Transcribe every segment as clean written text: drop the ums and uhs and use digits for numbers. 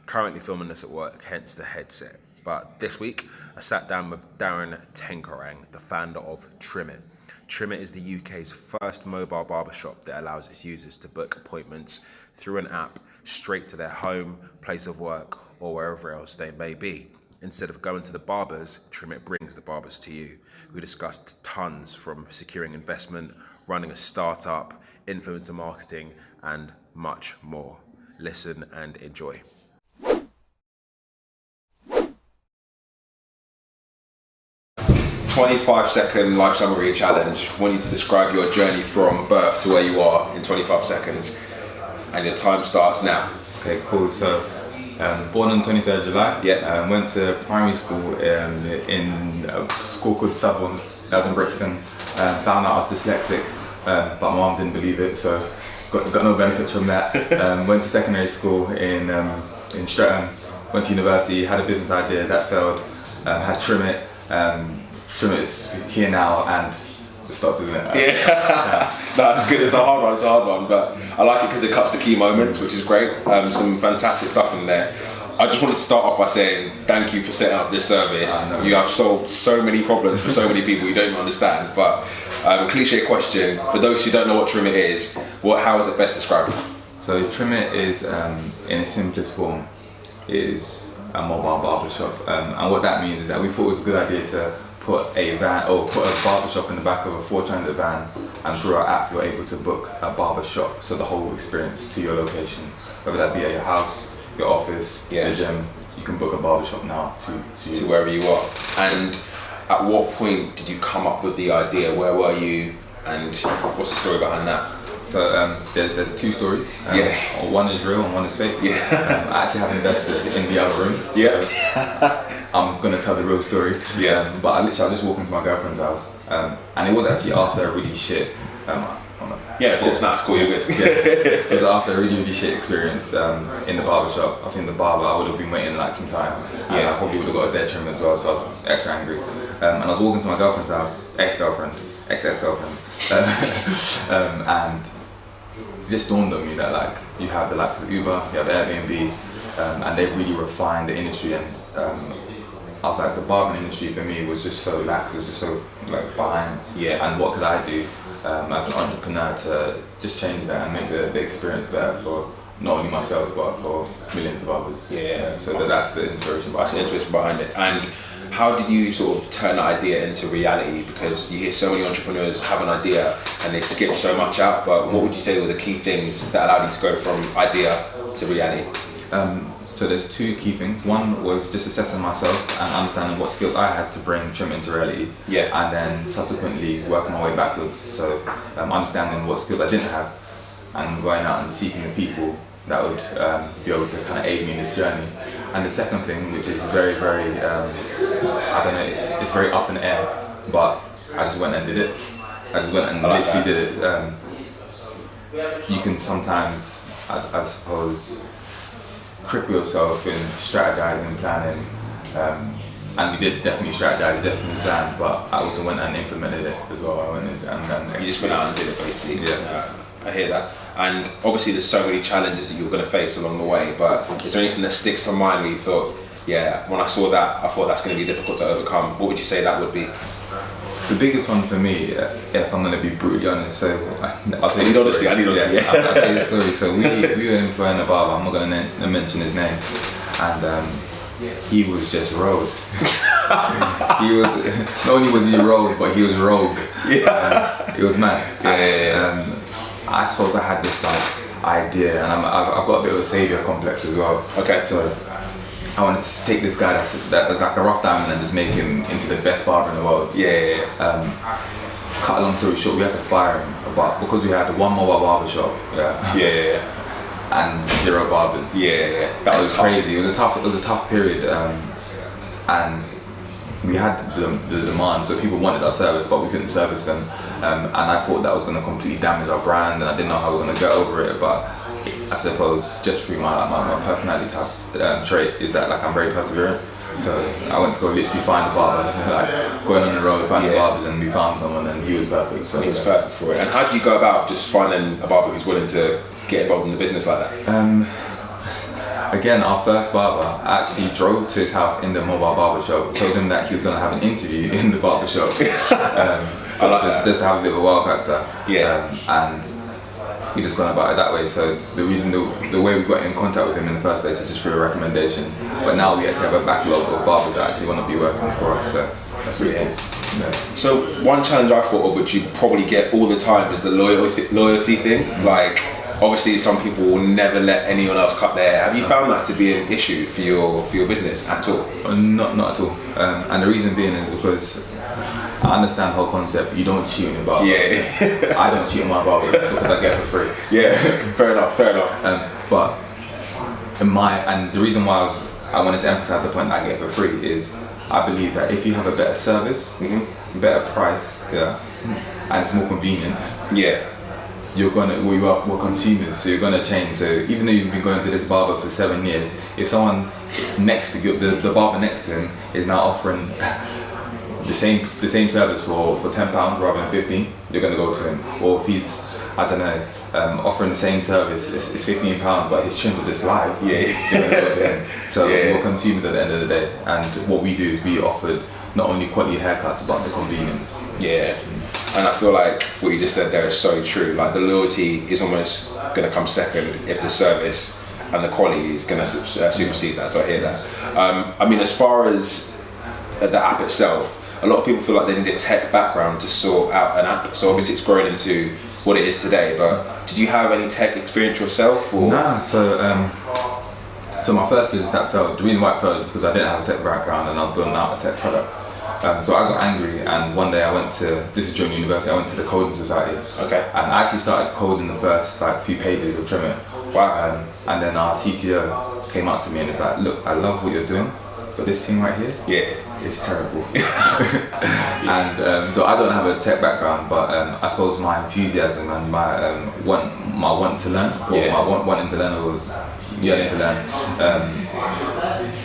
Currently filming this at work, hence the headset. But this week, I sat down with Darren Tenkorang, the founder of Trim It. Trim It is the UK's first mobile barbershop that allows its users to book appointments through an app straight to their home, place of work, or wherever else they may be. Instead of going to the barbers, Trim It brings the barbers to you. We discussed tons from securing investment, running a startup, influencer marketing, and much more. Listen and enjoy. 25-second life summary challenge. I want you to describe your journey from birth to where you are in 25 seconds. And your time starts now. Okay, cool. So, born on 23rd July. Yeah. Went to primary school in a school called Southern, that was in Brixton. Found out I was dyslexic, but my mum didn't believe it, so got no benefits from that. Went to secondary school in Streatham. Went to university, had a business idea, that failed. Had Trim It. Trim It is here now and it starts, isn't it? Yeah. No, it's good. It's a hard one, but I like it because it cuts to key moments, which is great. Some fantastic stuff in there. I just wanted to start off by saying thank you for setting up this service. You have solved so many problems for so many people you don't even understand. But cliche question, for those who don't know what Trim It is, how is it best described? So Trim It is, in its simplest form, is a mobile barbershop. And what that means is that we thought it was a good idea to put a van or put a barbershop in the back of a 4-transit van, and through our app you're able to book a barbershop, so the whole experience to your location, whether that be at your house, your office, the gym. You can book a barbershop now to wherever you are. And at what point did you come up with the idea? Where were you, and what's the story behind that? So there's two stories. One is real and one is fake. I actually have investors in the other room. So I'm gonna tell the real story. But I was walking to my girlfriend's house, and it was actually after a really shit. Of course, it's cool. You're good. It was after a really shit experience in the barbershop. I think the barber, I would have been waiting like some time. And I probably would have got a dead trim as well, so I was extra angry. And I was walking to my girlfriend's house, ex-girlfriend, and it just dawned on me that like you have the likes of Uber, you have Airbnb, and they've really refined the industry. And I was like, the barbering industry for me was just so lax, it was just so like behind. And what could I do as an entrepreneur to just change that and make the experience better for not only myself but for millions of others? So that's the inspiration behind it. And how did you sort of turn that idea into reality? Because you hear so many entrepreneurs have an idea and they skip so much out, but what would you say were the key things that allowed you to go from idea to reality? So there's two key things. One was just assessing myself and understanding what skills I had to bring Trim into reality. And then subsequently working my way backwards. So understanding what skills I didn't have and going out and seeking the people that would be able to kind of aid me in this journey. And the second thing, which is very, very, I don't know, it's very up in the air, but I just went and did it. I just went and literally did it. You can sometimes, I suppose, cripple yourself in strategizing, planning, and we did definitely strategize, definitely plan, but I also went and implemented it as well. You just went out and did it basically. I hear that. And obviously there's so many challenges that you're going to face along the way, but is there anything that sticks to mind where you thought, when I saw that, I thought that's going to be difficult to overcome? What would you say that would be? The biggest one for me, if I'm going to be brutally honest, so I'll tell you. I need honesty. I'll tell you the story. So we were employing a barber, I'm not going to mention his name, and he was just rogue. He was, not only was he rogue, but he was rogue. It was mad. I suppose I had this like idea, and I've got a bit of a saviour complex as well. So I wanted to take this guy that was like a rough diamond and just make him into the best barber in the world. Cut a long story short, we had to fire him, but because we had one mobile barbershop, and 0 barbers. That was crazy. It was a tough period, and we had the demand, so people wanted our service, but we couldn't service them. And I thought that was going to completely damage our brand, and I didn't know how we were going to get over it. But I suppose just through my personality type trait is that like I'm very perseverant. So I went to go literally find the barber, like going on the road, finding barbers, and we found someone, and he was perfect. So he was perfect for it. And how do you go about just finding a barber who's willing to get involved in the business like that? Again, our first barber actually drove to his house in the mobile barbershop, told him that he was going to have an interview in the barbershop. So just to have a bit of a wow factor. Yeah. And we just gone about it that way. So the way we got in contact with him in the first place was just through a recommendation. But now we actually have a backlog of barbers that actually want to be working for us. So that's really cool. Yeah. So one challenge I thought of, which you probably get all the time, is the loyalty thing. Like, obviously some people will never let anyone else cut their hair. Have you found that to be an issue for your business at all? Not at all. And the reason being is because I understand the whole concept. You don't cheat on your barber. Yeah. I don't cheat on my barber because I get it for free. Yeah, fair enough. But and the reason why I wanted to emphasize the point that I get it for free is I believe that if you have a better service, better price, and it's more convenient, we're consumers, so you're gonna change. So even though you've been going to this barber for 7 years, if someone next to you, the barber next to him is now offering the same service for £10 rather than 15, you're gonna go to him. Or if he's, I don't know, offering the same service, it's £15, but his trim with this live, you're gonna go to him. So we're consumers at the end of the day, and what we do is we offered not only quality haircuts but the convenience. Yeah. And I feel like what you just said there is so true. Like, the loyalty is almost going to come second if the service and the quality is going to supersede that. So I hear that. I mean, as far as the app itself, a lot of people feel like they need a tech background to sort out an app. So obviously it's grown into what it is today. But did you have any tech experience yourself? Or? Nah. So my first business app failed. The reason why it failed is because I didn't have a tech background and I was building out a tech product. So I got angry, and one day this is during university, I went to the coding society. Okay. And I actually started coding the first few pages of Trim It. Wow. And then our CTO came up to me and was like, look, I love what you're doing, but this thing right here, it's terrible. And so I don't have a tech background, but I suppose my enthusiasm and my want to learn, or my wanting to learn was yearning to learn,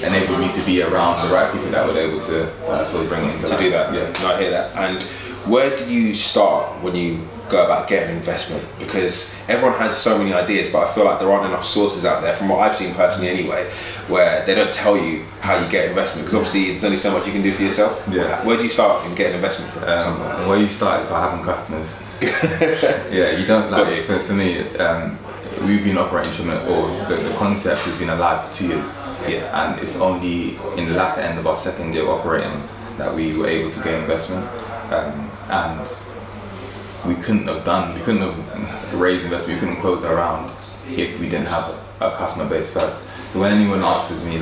enabled me to be around the right people that were able to, I suppose, bring it into to do that. Yeah. No, I hear that. And where did you start when you go about getting investment? Because everyone has so many ideas, but I feel like there aren't enough sources out there, from what I've seen personally anyway, where they don't tell you how you get investment, because obviously there's only so much you can do for yourself. Yeah. Where do you start in getting investment from something like this? Where you start is by having customers. You don't like, for me, we've been operating Trim It, or the concept has been alive for 2 years. And it's only in the latter end of our second year of operating that we were able to gain investment. And we couldn't have raised investment, we couldn't close the round if we didn't have a customer base first. So when anyone asks me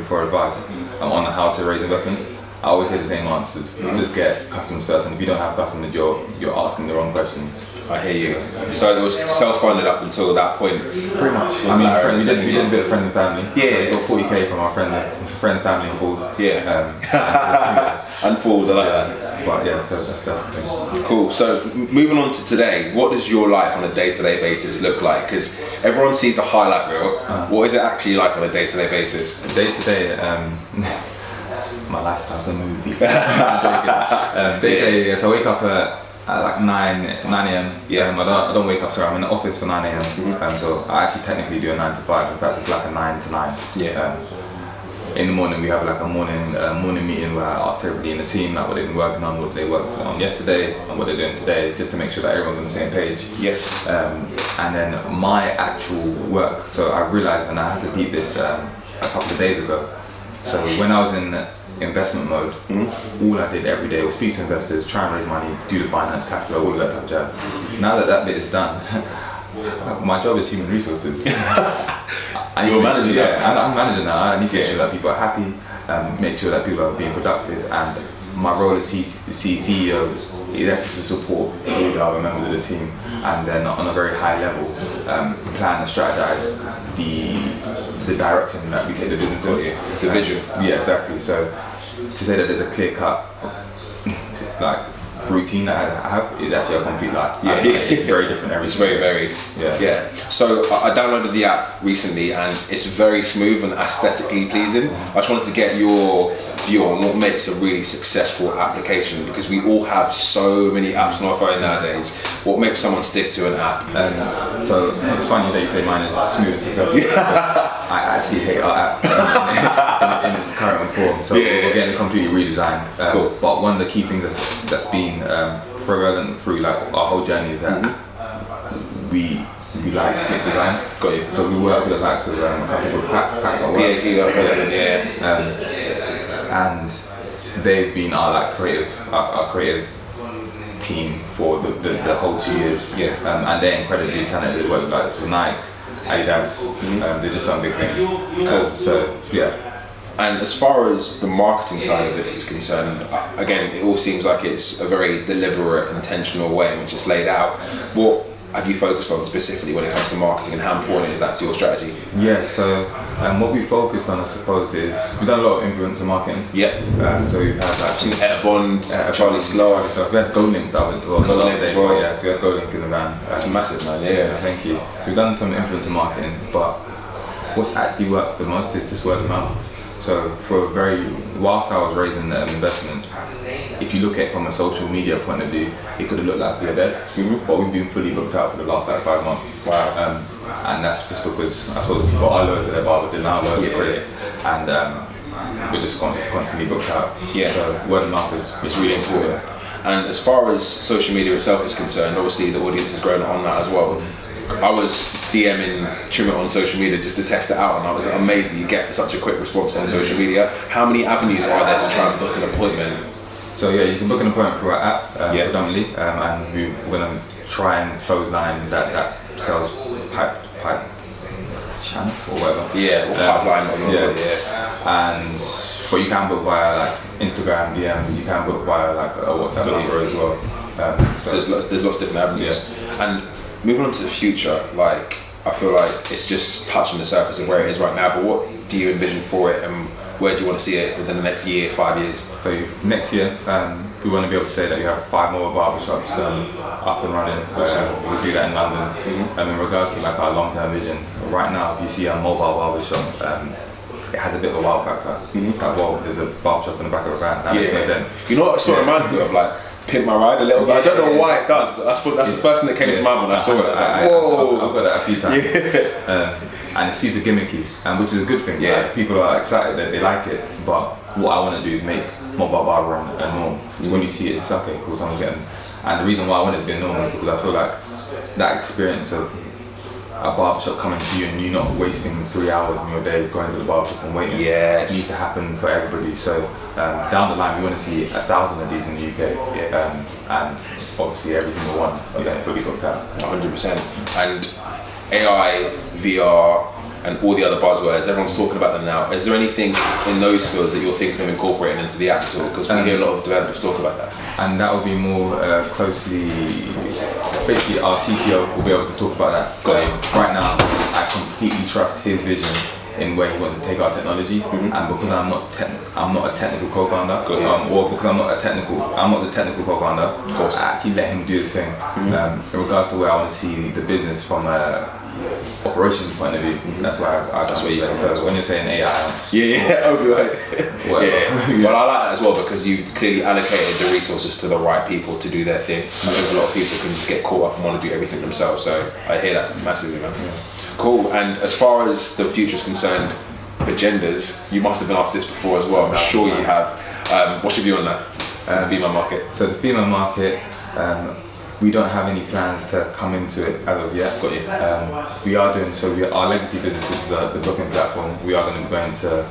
for advice on how to raise investment, I always say the same answers. Just get customers first, and if you don't have customers, you're asking the wrong questions. I hear you. So it was self-funded up until that point. Pretty much. We did a bit of friends and family. Yeah. So we got 40k from our friends, family, and fools. Yeah. And fools, I like that. But yeah, so that's the thing. Cool. So moving on to today, what does your life on a day-to-day basis look like? Because everyone sees the highlight reel. What is it actually like on a day-to-day basis? Day-to-day, my lifestyle's a movie. I'm joking. Day-to-day, so I wake up at like 9 a.m. I don't wake up, sorry, I'm in the office for 9 a.m. So I actually technically do a 9 to 5. In fact, it's like a 9 to 9. In the morning we have like a morning meeting where I ask everybody in the team like what they've been working on, what they worked on yesterday, and what they're doing today, just to make sure that everyone's on the same page. And then my actual work. So I realized, and I had to deep this a couple of days ago. So when I was in investment mode, all I did every day was speak to investors, try and raise money, do the finance, cash flow, all of that type of jazz. Now that bit is done, my job is human resources. You're managing that? I'm managing that. I need to make sure that people are happy, make sure that people are being productive, and my role as CEO is actually to support all the other members of the team, and then on a very high level, plan and strategize the direction that we take the business in. The vision. Yeah, exactly. So to say that there's a clear cut, like routine that I have is actually a complete lie. It's very different every It's very varied. Yeah. So I downloaded the app recently and it's very smooth and aesthetically pleasing. I just wanted to get your view on what makes a really successful application, because we all have so many apps on our phone nowadays. What makes someone stick to an app? So it's funny that you say mine is smooth and successful. I actually hate our app in its current form. So we're getting a completely redesigned. Cool. But one of the key things that's been prevalent through like our whole journey is that we like slick design. Got you. So we work with the likes of a couple called Pack and they've been our creative team for the whole 2 years. And they're incredibly talented. They work with like with Nike, Adidas. They're just done big things. So yeah. And as far as the marketing side of it is concerned, again, it all seems like it's a very deliberate, intentional way in which it's laid out. What have you focused on specifically when it comes to marketing, and how important is that to your strategy? Yeah, so what we focused on, I suppose, is we've done a lot of influencer marketing. So we've had like seen Etta Bond, Charlie Sloth. So we had GoLink that would GoLink as well. Yeah, so we had GoLink in the van. That's massive, man. Yeah. Thank you. So we've done some influencer marketing, but what's actually worked the most is just word of mouth. So whilst I was raising the investment, if you look at it from a social media point of view, it could have looked like we were dead, but we've been fully booked out for the last like 5 months. Wow. And that's just because I suppose people are loyal to their barber, they're now loyal to Chris, and we're just constantly booked out. So word of mouth is really important. And as far as social media itself is concerned, obviously the audience has grown on that as well. I was DMing Trim It on social media just to test it out, and I was amazed that you get such a quick response on social media. How many avenues are there to try and book an appointment? So yeah, you can book an appointment through our app predominantly, and we're going to try and clothesline that sales pipe channel or whatever. Pipeline. But you can book via like Instagram DMs, you can book via like a WhatsApp number as well. So there's lots of different avenues. And moving on to the future, like I feel like it's just touching the surface of where it is right now, but what do you envision for it, and where do you want to see it within the next year, 5 years? So next year, we want to be able to say that we have 5 more barbershops up and running. We'll do that in London. And in regards to like our long-term vision, right now, if you see a mobile barbershop, it has a bit of a wow factor. It's like, well, there's a barbershop in the back of a van. That makes no sense. You know what it sort of reminds me of? Like Pimp My Ride a little bit. I don't know why it does, but that's the first thing that came to mind when I saw it. I was like, whoa! I've got that a few times. And it's super gimmicky, which is a good thing. Like, people are excited that they like it, but what I want to do is make mobile barber a norm. So when you see it, it's okay, cool, someone's getting. And the reason why I want it to be a norm is because I feel like that experience of a barbershop coming to you and you not wasting 3 hours in your day going to the barbershop and waiting needs to happen for everybody. So down the line, we want to see 1,000 of these in the UK, and obviously every single one are getting fully booked out. 100%. And AI, VR, and all the other buzzwords, everyone's talking about them now. Is there anything in those fields that you're thinking of incorporating into the app at all? Because we hear a lot of developers talk about that. And that will be more closely, basically our CTO will be able to talk about that. Right now, I completely trust his vision in where he wants to take our technology, and because I'm not a technical co-founder, or because I'm not the technical co-founder, I actually let him do his thing. In regards to where I want to see the business from a operations point of view, that's where you come from. So when you're saying AI, well, I like that as well, because you've clearly allocated the resources to the right people to do their thing. I think a lot of people can just get caught up and want to do everything themselves, so I hear that massively, man. Cool. And as far as the future is concerned, for genders, you must have been asked this before as well. I'm sure you have. What's your view on that for the female market? So the female market, we don't have any plans to come into it as of yet. Got you. We are doing our legacy business is the booking platform. We are going to be going to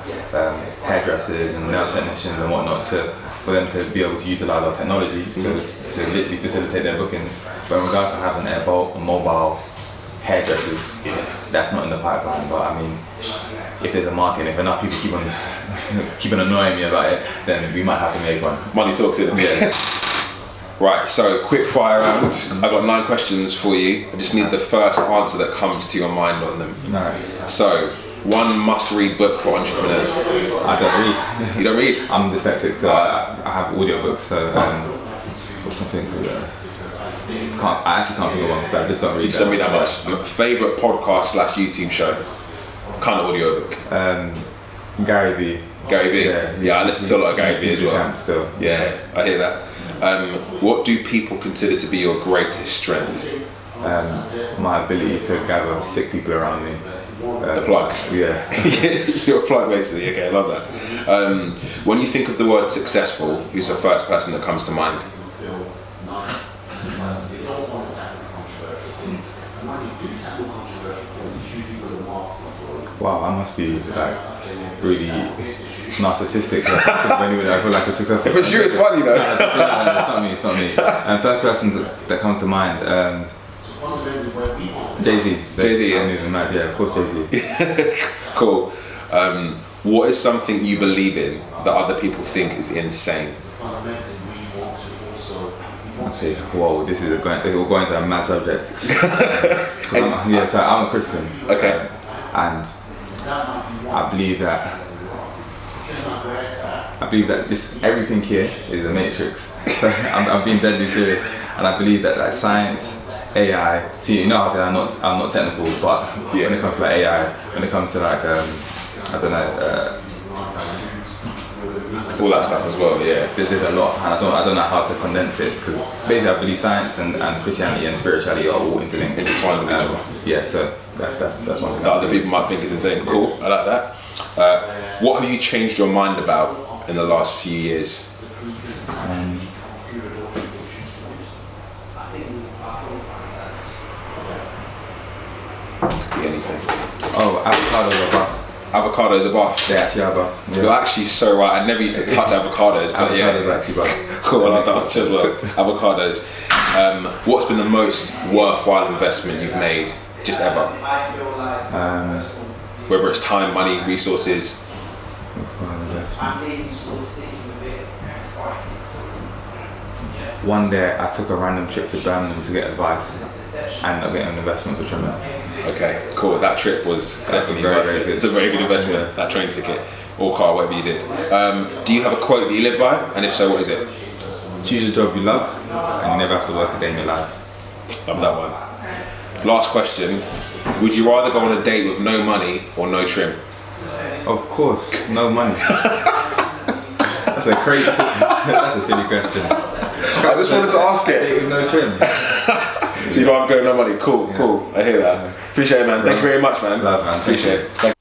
hairdressers and nail technicians and whatnot for them to be able to utilize our technology to literally facilitate their bookings. But in regards to having a mobile hairdressers, that's not in the pipeline. But I mean, if there's a market, if enough people keep on annoying me about it, then we might have to make one. Money talks to them. Right, so quick fire round. I've got 9 questions for you. I just need the first answer that comes to your mind on them. Nice. So, one must-read book for entrepreneurs. I don't read. You don't read? I'm dyslexic, so I have audiobooks. So What's something? I actually can't think of one because I just don't read. You send me that much. Favorite podcast / YouTube show? Kind of audiobook. Gary V. Gary V. Yeah, I listen to a lot of Gary V as well. Still. Yeah, I hear that. What do people consider to be your greatest strength? My ability to gather sick people around me. The plug. Yeah. You're a plug basically. Okay, I love that. When you think of the word successful, who's the first person that comes to mind? Wow, I must be like really narcissistic. I feel like a successful. If it's you, it's funny though. No, it's not me. And first person that comes to mind, Jay-Z. Jay-Z, yeah. Yeah, of course Jay-Z. Cool. What is something you believe in that other people think is insane? Okay, whoa, we're going to a mad subject. So I'm a Christian. Okay. And I believe that this everything here is a matrix. So I'm being deadly serious, and I believe that like science, AI. See, you know, I say I'm not technical, but when it comes to like AI, when it comes to like I don't know. All that stuff as well, yeah. There's a lot, and I don't know how to condense it because basically I believe science and Christianity and spirituality are all interlinked, intertwined with each other. Yeah, so that's one thing. That other people might think is insane. Cool, I like that. What have you changed your mind about in the last few years? Could be anything. Oh, avocado above. Avocados are buff. They actually are buff. Yeah. You're actually so right. I never used to touch avocados, but Avocados are actually buff. Cool, I love that one too as well. Avocados. What's been the most worthwhile investment you've made, just ever? Whether it's time, money, resources. One day I took a random trip to Birmingham to get advice and I get an investment for trimming. Okay, cool. That trip was definitely worth it. It's a very good investment, yeah. That train ticket or car, whatever you did. Do you have a quote that you live by? And if so, what is it? Choose a job you love and you never have to work a day in your life. Love that one. Last question. Would you rather go on a date with no money or no trim? Of course, no money. That's a silly question. I just wanted to ask it. Date with no trim. So you'd rather go no money? Cool. I hear that. Appreciate it, man. Thank you very much, man. Love, man. Appreciate it. Thank you.